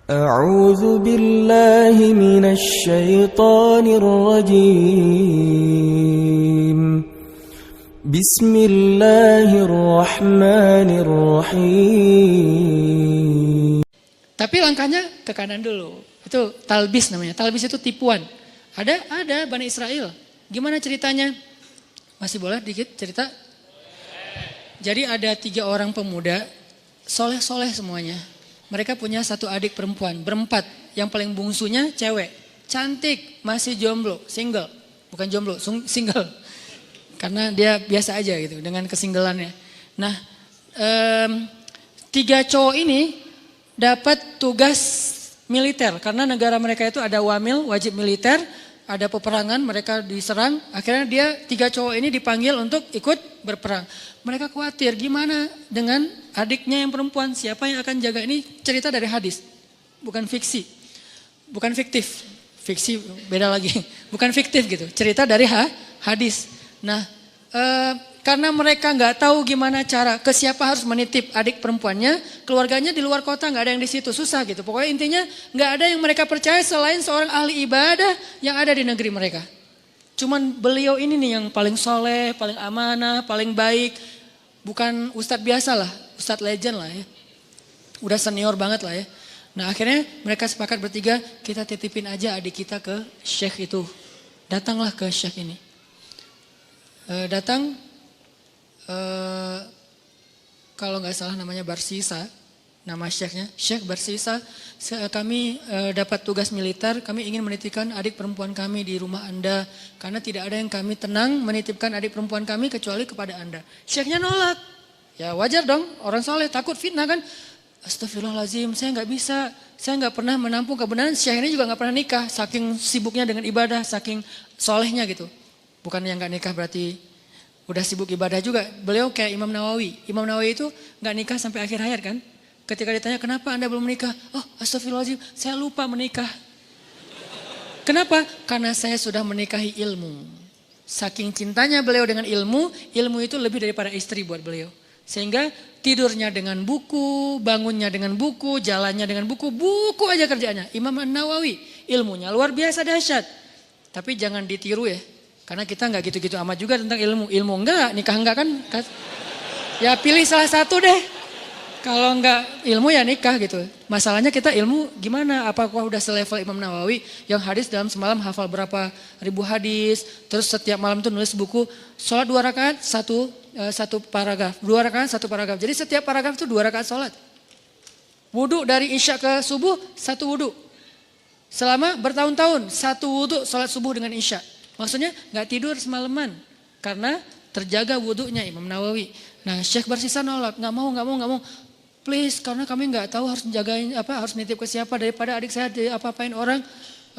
أعوذ بالله من الشيطان الرجيم بسم الله الرحمن الرحيم. Tapi langkahnya ke kanan dulu. Itu talbis namanya. Talbis itu tipuan. Ada Bani Israel. Gimana ceritanya? Masih boleh dikit cerita? Jadi ada 3 orang pemuda, soleh-soleh semuanya. Mereka punya 1 adik perempuan, berempat. Yang paling bungsunya cewek, cantik, masih jomblo, single. Bukan jomblo, single. Karena dia biasa aja gitu dengan kesinggelannya. Nah, 3 cowok ini dapat tugas militer. Karena negara mereka itu ada wamil, wajib militer. Ada peperangan, mereka diserang. Akhirnya dia 3 cowok ini dipanggil untuk ikut berperang. Mereka khawatir gimana dengan adiknya yang perempuan. Siapa yang akan jaga, ini cerita dari hadis. Bukan fiksi. Bukan fiktif. Fiksi beda lagi. Bukan fiktif gitu. Cerita dari hadis. Nah, karena mereka nggak tahu gimana cara, ke siapa harus menitip adik perempuannya, keluarganya di luar kota, nggak ada yang di situ, susah gitu. Pokoknya intinya nggak ada yang mereka percaya selain seorang ahli ibadah yang ada di negeri mereka. Cuman beliau ini nih yang paling soleh, paling amanah, paling baik. Bukan ustadz biasa lah, ustadz legend lah ya. Udah senior banget lah ya. Nah akhirnya mereka sepakat bertiga, kita titipin aja adik kita ke syekh itu. Datanglah ke syekh ini. Kalau nggak salah namanya Barsisa, nama syekhnya, Syekh Barsisa. Kami dapat tugas militer, kami ingin menitipkan adik perempuan kami di rumah Anda. Karena tidak ada yang kami tenang menitipkan adik perempuan kami kecuali kepada Anda. Syekhnya nolak. Ya wajar dong, orang soleh takut fitnah kan. Astagfirullahaladzim, saya nggak bisa. Saya nggak pernah menampung kebenaran. Syekh ini juga nggak pernah nikah. Saking sibuknya dengan ibadah, saking solehnya gitu. Bukan yang nggak nikah berarti udah sibuk ibadah juga. Beliau kayak Imam Nawawi. Imam Nawawi itu nggak nikah sampai akhir hayat kan. Ketika ditanya kenapa Anda belum menikah? Oh astagfirullahaladzim, saya lupa menikah. Kenapa? Karena saya sudah menikahi ilmu. Saking cintanya beliau dengan ilmu, ilmu itu lebih daripada istri buat beliau. Sehingga tidurnya dengan buku, bangunnya dengan buku, jalannya dengan buku, buku aja kerjaannya. Imam Nawawi, ilmunya luar biasa dahsyat. Tapi jangan ditiru ya. Karena kita nggak gitu-gitu amat juga tentang ilmu. Ilmu enggak, nikah enggak kan. Ya pilih salah satu deh. Kalau enggak ilmu ya nikah gitu. Masalahnya kita ilmu gimana? Apakah udah selevel Imam Nawawi yang hadis dalam semalam hafal berapa ribu hadis. Terus setiap malam tuh nulis buku. Sholat 2 rakaat, satu paragraf. 2 rakaat, 1 paragraf. Jadi setiap paragraf itu 2 rakaat sholat. Wudhu dari isya ke subuh, 1 wudhu. Selama bertahun-tahun, 1 wudhu sholat subuh dengan isya. Maksudnya nggak tidur semalaman karena terjaga wudhunya Imam Nawawi. Nah Syekh Barsisa nolak, nggak mau. Please, karena kami nggak tahu harus jagain apa, harus nitip ke siapa daripada adik saya apa-apain orang.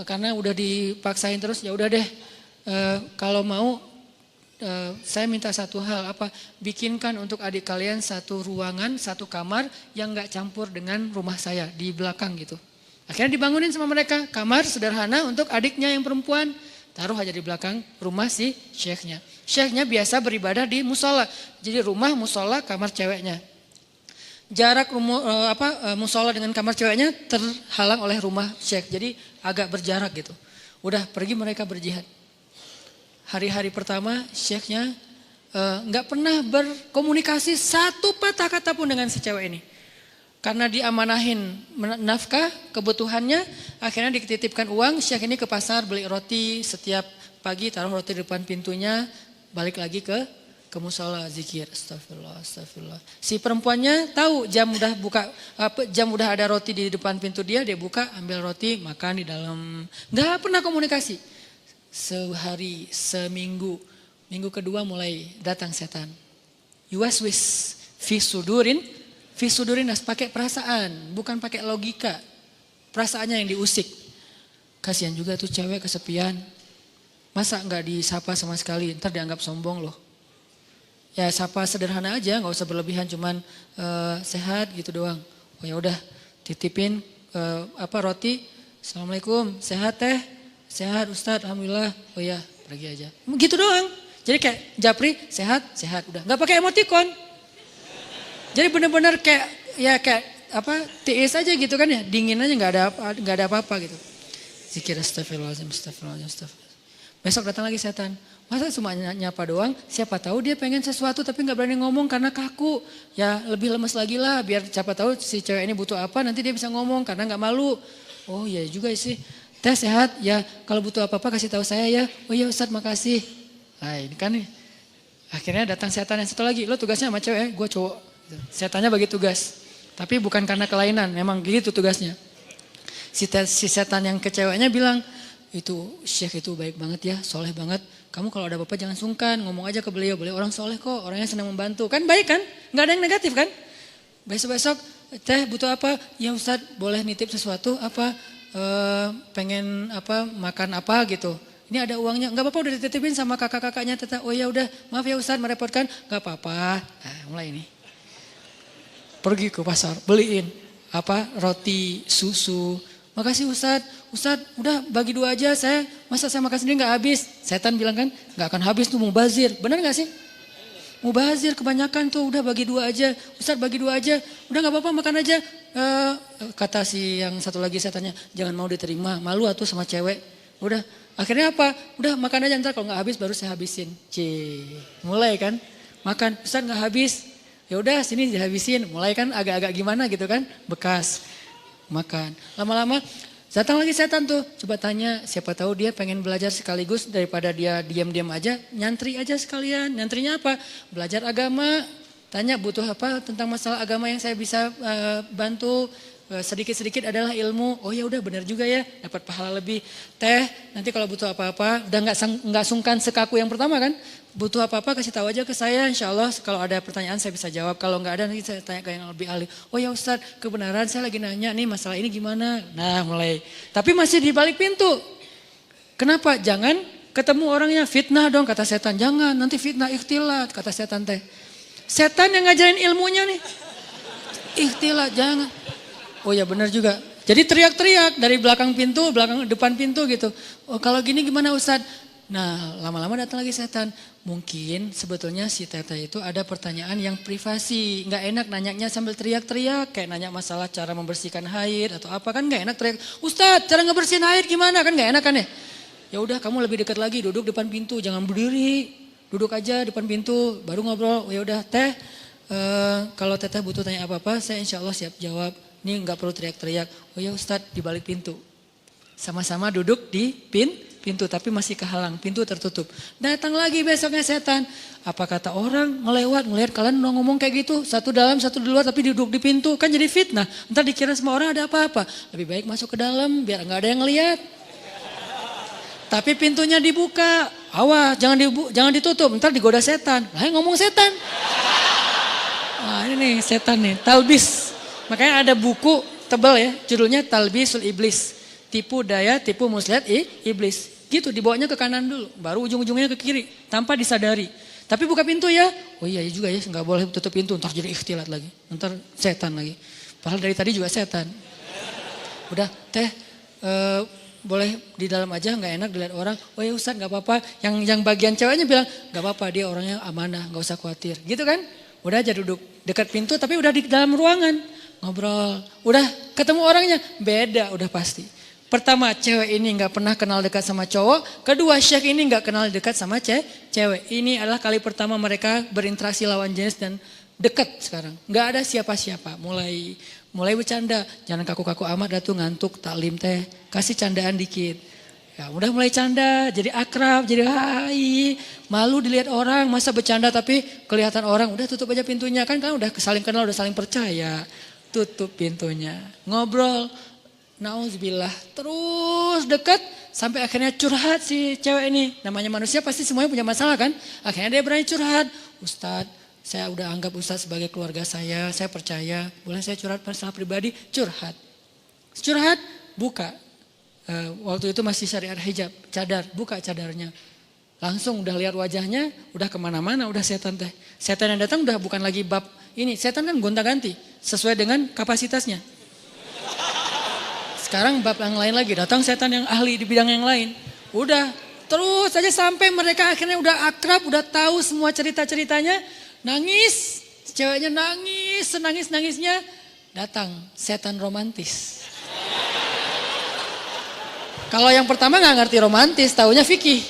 Karena udah dipaksain terus, ya udah deh. Kalau mau, saya minta satu hal apa, bikinkan untuk adik kalian 1 ruangan, 1 kamar yang nggak campur dengan rumah saya di belakang gitu. Akhirnya dibangunin sama mereka kamar sederhana untuk adiknya yang perempuan. Taruh aja di belakang rumah si syekhnya. Syekhnya biasa beribadah di musola. Jadi rumah, musola, kamar ceweknya. Jarak musola dengan kamar ceweknya terhalang oleh rumah syekh. Jadi agak berjarak gitu. Udah pergi mereka berjihad. Hari-hari pertama syekhnya nggak pernah berkomunikasi 1 patah kata pun dengan si cewek ini. Karena diamanahin nafkah, kebutuhannya, akhirnya dititipkan uang, syekh ini ke pasar beli roti setiap pagi, taruh roti di depan pintunya, balik lagi ke musola zikir, astagfirullah. Si perempuannya tahu jam udah ada roti di depan pintu dia buka, ambil roti, makan di dalam. Nggak pernah komunikasi. Sehari, seminggu, minggu kedua mulai datang setan. Yuwaswis fi sudurin nas, pakai perasaan, bukan pakai logika. Perasaannya yang diusik. Kasihan juga tuh cewek kesepian. Masa nggak disapa sama sekali, ntar dianggap sombong loh. Ya sapa sederhana aja, nggak usah berlebihan, cuman sehat gitu doang. Oh ya udah, titipin roti. Assalamualaikum, sehat teh, sehat Ustadz, alhamdulillah. Oh ya, pergi aja. Gitu doang. Jadi kayak japri, sehat, udah. Nggak pakai emotikon. Jadi benar-benar kayak tiis aja gitu kan ya, dingin aja nggak ada apa-apa gitu. Zikir astagfirullahaladzim. Besok datang lagi setan. Masa cuma nyapa doang, siapa tahu dia pengen sesuatu tapi nggak berani ngomong karena kaku. Ya lebih lemes lagi lah, biar siapa tahu si cewek ini butuh apa nanti dia bisa ngomong karena nggak malu. Oh iya juga sih, teh sehat ya, kalau butuh apa-apa kasih tahu saya ya. Oh iya Ustadz makasih. Nah ini kan nih, akhirnya datang setan yang satu lagi, lo tugasnya sama cewek, gue cowok. Setannya bagi tugas, tapi bukan karena kelainan, memang gitu tugasnya. Si setan yang ke ceweknya bilang, itu Syekh itu baik banget ya, soleh banget. Kamu kalau ada apa-apa jangan sungkan, ngomong aja ke beliau orang soleh kok, orangnya senang membantu. Kan baik kan, gak ada yang negatif kan. Besok-besok, teh butuh apa? Ya Ustadz boleh nitip sesuatu apa, pengen apa makan apa gitu. Ini ada uangnya, gak apa-apa udah dititipin sama kakak-kakaknya. Teteh, oh ya udah maaf ya Ustadz merepotkan, gak apa-apa. Nah mulai nih, pergi ke pasar, beliin apa roti, susu. Makasih Ustadz udah bagi 2 aja masa saya makan sendiri gak habis. Setan bilang kan gak akan habis tuh mubazir, benar gak sih? Mubazir kebanyakan tuh udah bagi 2 aja. Ustadz bagi 2 aja, udah gak apa-apa makan aja. Kata si yang satu lagi setannya, jangan mau diterima, malu atuh sama cewek. Udah, akhirnya apa? Udah makan aja ntar kalau gak habis baru saya habisin. Mulai kan, makan, Ustadz gak habis. Ya udah sini dihabisin, mulai kan agak-agak gimana gitu kan, bekas. Makan. Lama-lama datang lagi setan tuh. Coba tanya, siapa tahu dia pengen belajar sekaligus daripada dia diam-diam aja, nyantri aja sekalian. Nyantrinya apa? Belajar agama. Tanya butuh apa tentang masalah agama yang saya bisa bantu. Sedikit-sedikit adalah ilmu. Oh ya udah benar juga ya, dapat pahala lebih. Teh, nanti kalau butuh apa-apa, udah nggak sungkan sekaku yang pertama kan? Butuh apa-apa kasih tahu aja ke saya, insya Allah kalau ada pertanyaan saya bisa jawab. Kalau nggak ada nanti saya tanya ke yang lebih ahli. Oh ya Ustadz, kebenaran saya lagi nanya nih masalah ini gimana. Nah mulai, tapi masih di balik pintu. Kenapa? Jangan ketemu orangnya, fitnah dong kata setan. Jangan, nanti fitnah ikhtilat kata setan teh. Setan yang ngajarin ilmunya nih. Ikhtilat, jangan. Oh ya benar juga. Jadi teriak-teriak dari belakang pintu, depan pintu gitu. Oh kalau gini gimana Ustadz? Nah lama-lama datang lagi setan. Mungkin sebetulnya si teteh itu ada pertanyaan yang privasi. Gak enak nanyanya sambil teriak-teriak. Kayak nanya masalah cara membersihkan haid atau apa kan gak enak teriak. Ustadz cara ngebersihin haid gimana kan gak enak kan ya. Ya udah kamu lebih dekat lagi duduk depan pintu. Jangan berdiri. Duduk aja depan pintu baru ngobrol. Ya udah teh kalau teteh butuh tanya apa-apa saya insya Allah siap jawab. Ini gak perlu teriak-teriak. Oh ya Ustadz di balik pintu. Sama-sama duduk di pintu tapi masih kehalang, pintu tertutup. Datang lagi besoknya setan. Apa kata orang ngelihat kalian ngomong kayak gitu. Satu dalam, satu di luar tapi duduk di pintu. Kan jadi fitnah. Ntar dikira semua orang ada apa-apa. Lebih baik masuk ke dalam biar gak ada yang ngelihat. Tapi pintunya dibuka. Awas jangan ditutup. Ntar digoda setan. Lah ngomong setan. Nah ini nih setan nih. Talbis. Makanya ada buku tebal ya. Judulnya Talbisul Iblis. Tipu daya, tipu muslihat iblis. Gitu dibawanya ke kanan dulu. Baru ujung-ujungnya ke kiri. Tanpa disadari. Tapi buka pintu ya. Oh iya juga ya gak boleh tutup pintu. Ntar jadi ikhtilat lagi. Ntar setan lagi. Padahal dari tadi juga setan. Udah teh boleh di dalam aja gak enak dilihat orang. Oh ya Ustadz gak apa-apa. Yang bagian ceweknya bilang gak apa-apa dia orangnya amanah. Gak usah khawatir. Gitu kan. Udah aja duduk dekat pintu tapi udah di dalam ruangan. Ngobrol. Udah ketemu orangnya. Beda udah pasti. Pertama cewek ini gak pernah kenal dekat sama cowok. Kedua Syekh ini gak kenal dekat sama cewek. Ini adalah kali pertama mereka berinteraksi lawan jenis dan dekat sekarang. Gak ada siapa-siapa. Mulai bercanda. Jangan kaku-kaku amat dah tuh ngantuk taklim teh. Kasih candaan dikit. Ya udah mulai canda. Jadi akrab. Jadi hai. Malu dilihat orang. Masa bercanda tapi kelihatan orang. Udah tutup aja pintunya. Kan udah saling kenal udah saling percaya. Tutup pintunya. Ngobrol. Nauzubillah, terus dekat sampai akhirnya curhat si cewek ini. Namanya manusia pasti semuanya punya masalah kan. Akhirnya dia berani curhat. Ustadz, saya udah anggap Ustadz sebagai keluarga saya percaya. Boleh saya curhat masalah pribadi? Curhat, buka. Waktu itu masih syariat hijab, cadar, buka cadarnya. Langsung udah lihat wajahnya, udah kemana-mana, udah setan teh. Setan yang datang udah bukan lagi bab ini. Setan kan gonta-ganti, sesuai dengan kapasitasnya. Sekarang bab yang lain lagi, datang setan yang ahli di bidang yang lain. Udah terus aja sampai mereka akhirnya udah akrab, udah tahu semua cerita-ceritanya. Nangis, ceweknya nangis, senangis-nangisnya. datang setan romantis. Kalau yang pertama nggak ngerti romantis, taunya fikih.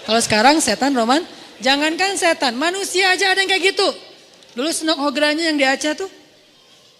Kalau sekarang setan jangankan setan, manusia aja ada yang kayak gitu. Dulu Senok Hogranya yang di Aceh tuh,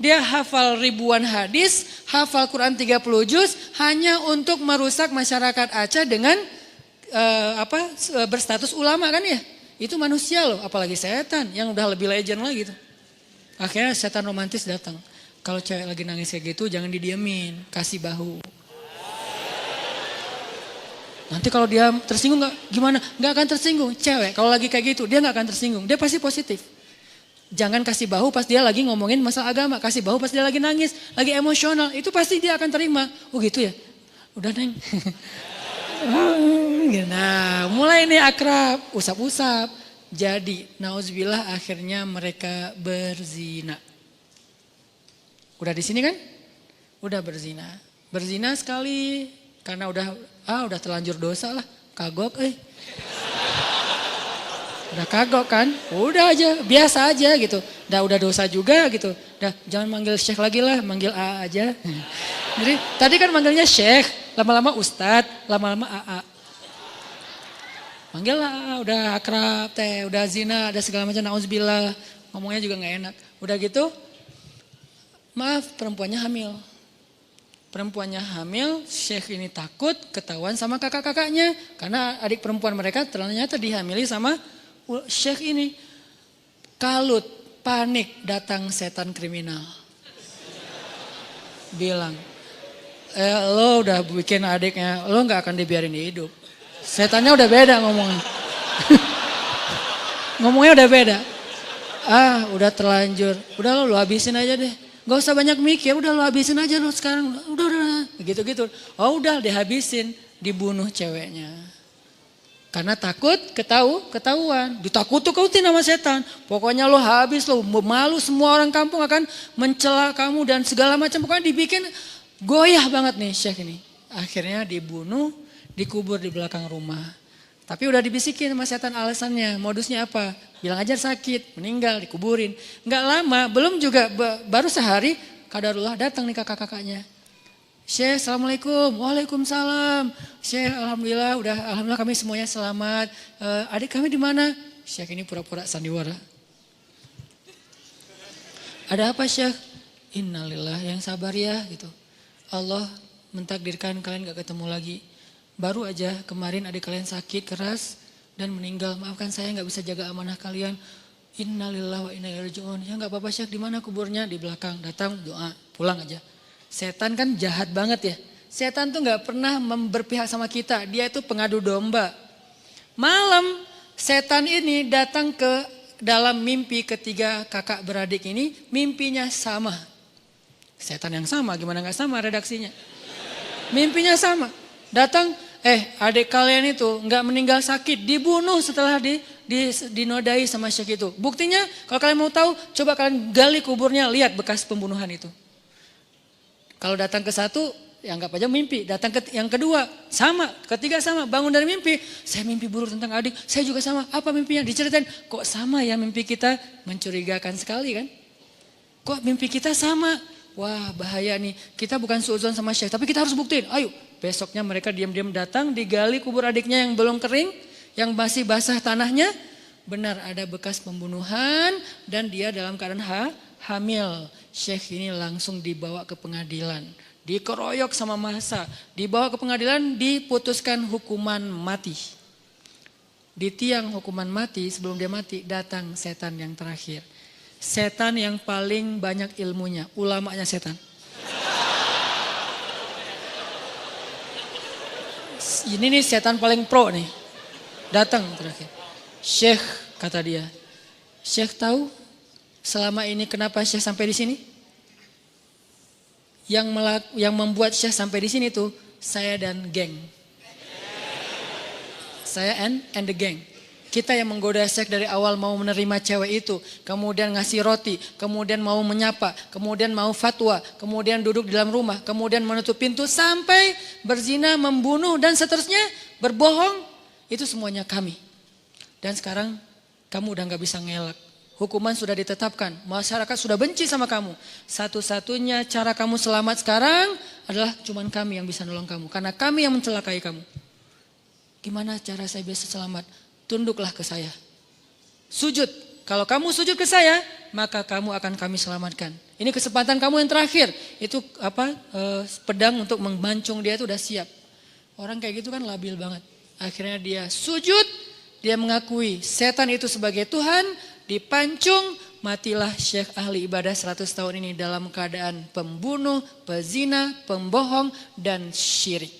dia hafal ribuan hadis, hafal Quran 30 juz hanya untuk merusak masyarakat Aceh dengan berstatus ulama kan ya. Itu manusia loh, apalagi setan yang udah lebih legend lagi tuh. Akhirnya setan romantis datang. Kalau cewek lagi nangis kayak gitu jangan didiemin, kasih bahu. Nanti kalau dia tersinggung gimana? Nggak akan tersinggung. Cewek kalau lagi kayak gitu dia nggak akan tersinggung, dia pasti positif. Jangan kasih bahu pas dia lagi ngomongin masalah agama, kasih bahu pas dia lagi nangis, lagi emosional, itu pasti dia akan terima. Oh gitu ya? Udah Neng. Nah mulai nih akrab, usap-usap. Jadi nauzubillah akhirnya mereka berzina. Udah di sini kan? Udah berzina. Berzina sekali karena udah terlanjur dosa lah. Kagok Udah kagok kan? Udah aja, biasa aja gitu. Udah dosa juga gitu. Jangan manggil Syekh lagi lah, manggil A aja. Jadi tadi kan manggilnya Syekh, lama-lama Ustadz, lama-lama AA. Manggil lah, udah akrab teh, udah zina, ada segala macam, nauzubillah. Ngomongnya juga gak enak. Udah gitu, maaf perempuannya hamil. Perempuannya hamil, Syekh ini takut ketahuan sama kakak-kakaknya. Karena adik perempuan mereka ternyata dihamili sama Syekh ini. Kalut, panik, datang setan kriminal. Bilang, lo udah bikin adiknya, lo gak akan dibiarin hidup. Setannya udah beda ngomongnya. Ngomongnya udah beda. Udah terlanjur. Udah lo habisin aja deh. Gak usah banyak mikir, udah lo habisin aja lo sekarang. Udah. Gitu-gitu. Oh udah dihabisin. Dibunuh ceweknya. Karena takut ketahuan. Ditakut-takutin sama setan. Pokoknya lo habis, lo malu, semua orang kampung akan mencela kamu dan segala macam. Pokoknya dibikin goyah banget nih Syekh ini. Akhirnya dibunuh, dikubur di belakang rumah. Tapi udah dibisikin sama setan alasannya, modusnya apa? Bilang aja sakit, meninggal, dikuburin. Nggak lama, belum juga, baru sehari, kadarullah datang nih kakak-kakaknya. Syekh, assalamualaikum, waalaikumsalam. Syekh, alhamdulillah kami semuanya selamat. Adik kami di mana? Syekh ini pura-pura sandiwara. Ada apa Syekh? Innalillah, yang sabar ya gitu. Allah mentakdirkan kalian gak ketemu lagi. Baru aja kemarin adik kalian sakit keras dan meninggal. Maafkan saya gak bisa jaga amanah kalian. Innalillah wa inna ilaihi raji'un. Ya gak apa-apa Syekh, di mana kuburnya? Di belakang. Datang doa, pulang aja. Setan kan jahat banget ya. Setan tuh gak pernah berpihak sama kita. Dia itu pengadu domba. Malam setan ini datang ke dalam mimpi ketiga kakak beradik ini. Mimpinya sama. Setan yang sama, gimana gak sama redaksinya. Mimpinya sama. Datang, adik kalian itu gak meninggal sakit. Dibunuh setelah dinodai sama Syekh itu. Buktinya kalau kalian mau tahu, coba kalian gali kuburnya, lihat bekas pembunuhan itu. Kalau datang ke satu, ya anggap aja mimpi. Datang ke yang kedua, sama. Ketiga sama, bangun dari mimpi. Saya mimpi buruk tentang adik, saya juga sama. Apa mimpinya? Diceritain, kok sama ya mimpi kita? Mencurigakan sekali kan? Kok mimpi kita sama? Wah bahaya nih, kita bukan suudzon sama Syekh, tapi kita harus buktiin. Ayo, besoknya mereka diam-diam datang, digali kubur adiknya yang belum kering, yang masih basah tanahnya. Benar ada bekas pembunuhan dan dia dalam keadaan hamil. Syekh ini langsung dibawa ke pengadilan, dikeroyok sama massa, dibawa ke pengadilan, diputuskan hukuman mati. Di tiang hukuman mati, sebelum dia mati, datang setan yang terakhir. Setan yang paling banyak ilmunya, ulamanya setan. Ini nih setan paling pro nih. Datang terakhir. Syekh, kata dia. Syekh tahu selama ini kenapa Syekh sampai di sini? Yang membuat Syekh sampai di sini tuh saya dan geng. Saya and the gang. Kita yang menggoda Syekh dari awal mau menerima cewek itu, kemudian ngasih roti, kemudian mau menyapa, kemudian mau fatwa, kemudian duduk di dalam rumah, kemudian menutup pintu sampai berzina, membunuh dan seterusnya, berbohong, itu semuanya kami. Dan sekarang kamu udah gak bisa ngelak. Hukuman sudah ditetapkan. Masyarakat sudah benci sama kamu. Satu-satunya cara kamu selamat sekarang adalah cuman kami yang bisa nolong kamu. Karena kami yang mencelakai kamu. Gimana cara saya bisa selamat? Tunduklah ke saya. Sujud. Kalau kamu sujud ke saya, maka kamu akan kami selamatkan. Ini kesempatan kamu yang terakhir. Itu pedang untuk memancung dia itu udah siap. Orang kayak gitu kan labil banget. Akhirnya dia sujud, dia mengakui setan itu sebagai Tuhan. Dipancung, matilah Syekh ahli ibadah 100 tahun ini dalam keadaan pembunuh, pezina, pembohong, dan syirik.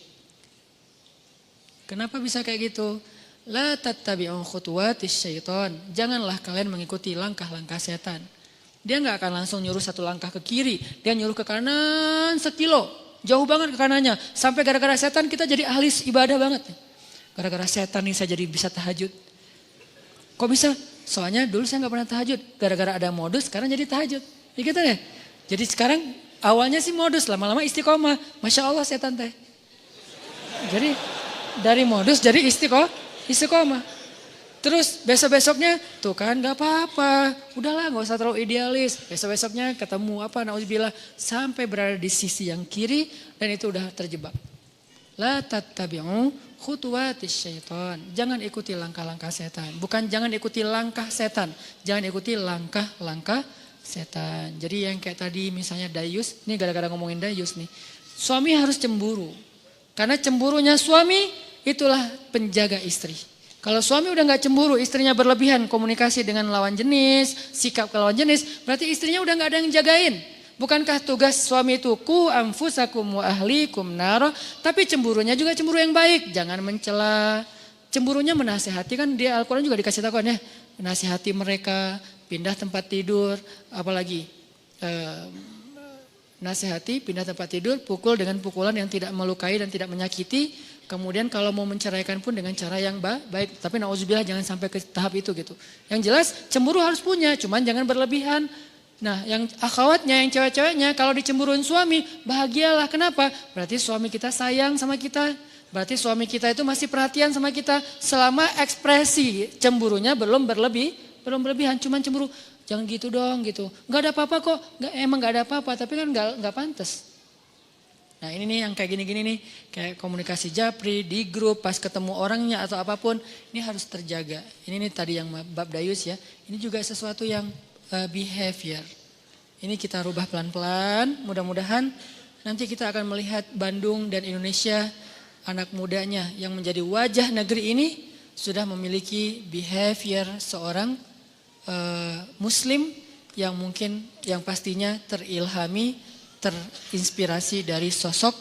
Kenapa bisa kayak gitu? La tattabi'u khutuwatis syaiton. Janganlah kalian mengikuti langkah-langkah setan. Dia gak akan langsung nyuruh satu langkah ke kiri. Dia nyuruh ke kanan sekilo. Jauh banget ke kanannya. Sampai gara-gara setan kita jadi ahli ibadah banget. Gara-gara setan nih saya jadi bisa tahajud. Kok bisa? Soalnya dulu saya gak pernah tahajud. Gara-gara ada modus sekarang jadi tahajud. Ya gitu deh. Jadi sekarang awalnya sih modus. Lama-lama istiqomah. Masya Allah setan teh. Jadi dari modus jadi istiqomah. Terus besok-besoknya tuh kan gak apa-apa. Udahlah gak usah terlalu idealis. Besok-besoknya ketemu nauzubillah. Sampai berada di sisi yang kiri. Dan itu udah terjebak. La tattabi'u khutuwatis syaitan. Jangan ikuti langkah-langkah setan. Bukan jangan ikuti langkah setan. Jangan ikuti langkah-langkah setan. Jadi yang kayak tadi misalnya dayus. Ini gara-gara ngomongin dayus nih. Suami harus cemburu. Karena cemburunya suami itulah penjaga istri. Kalau suami udah gak cemburu, istrinya berlebihan komunikasi dengan lawan jenis, sikap ke lawan jenis. Berarti istrinya udah gak ada yang jagain. Bukankah tugas suami itu ku anfusakum wa ahlikum naro, tapi cemburunya juga cemburu yang baik, jangan mencela. Cemburunya menasihati, kan dia Al-Qur'an juga dikasih tahu kan ya, menasihati mereka, pindah tempat tidur, apalagi nasihati, pindah tempat tidur, pukul dengan pukulan yang tidak melukai dan tidak menyakiti. Kemudian kalau mau menceraikan pun dengan cara yang baik, tapi nauzubillah jangan sampai ke tahap itu gitu. Yang jelas cemburu harus punya, cuman jangan berlebihan. Nah yang akhwatnya, yang cewek-ceweknya kalau dicemburuin suami bahagialah. Kenapa? Berarti suami kita sayang sama kita. Berarti suami kita itu masih perhatian sama kita. Selama ekspresi cemburunya belum berlebihan. Cuman cemburu, jangan gitu dong gitu. Gak ada apa-apa kok, emang gak ada apa-apa tapi kan gak pantas. Nah ini nih yang kayak gini-gini nih. Kayak komunikasi japri, di grup, pas ketemu orangnya atau apapun. Ini harus terjaga. Ini nih tadi yang bab dayus ya. Ini juga sesuatu yang behavior. Ini kita rubah pelan-pelan, mudah-mudahan nanti kita akan melihat Bandung dan Indonesia, anak mudanya yang menjadi wajah negeri ini sudah memiliki behavior seorang muslim yang mungkin, yang pastinya terilhami, terinspirasi dari sosok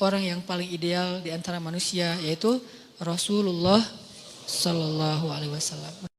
orang yang paling ideal di antara manusia, yaitu Rasulullah Sallallahu Alaihi Wasallam.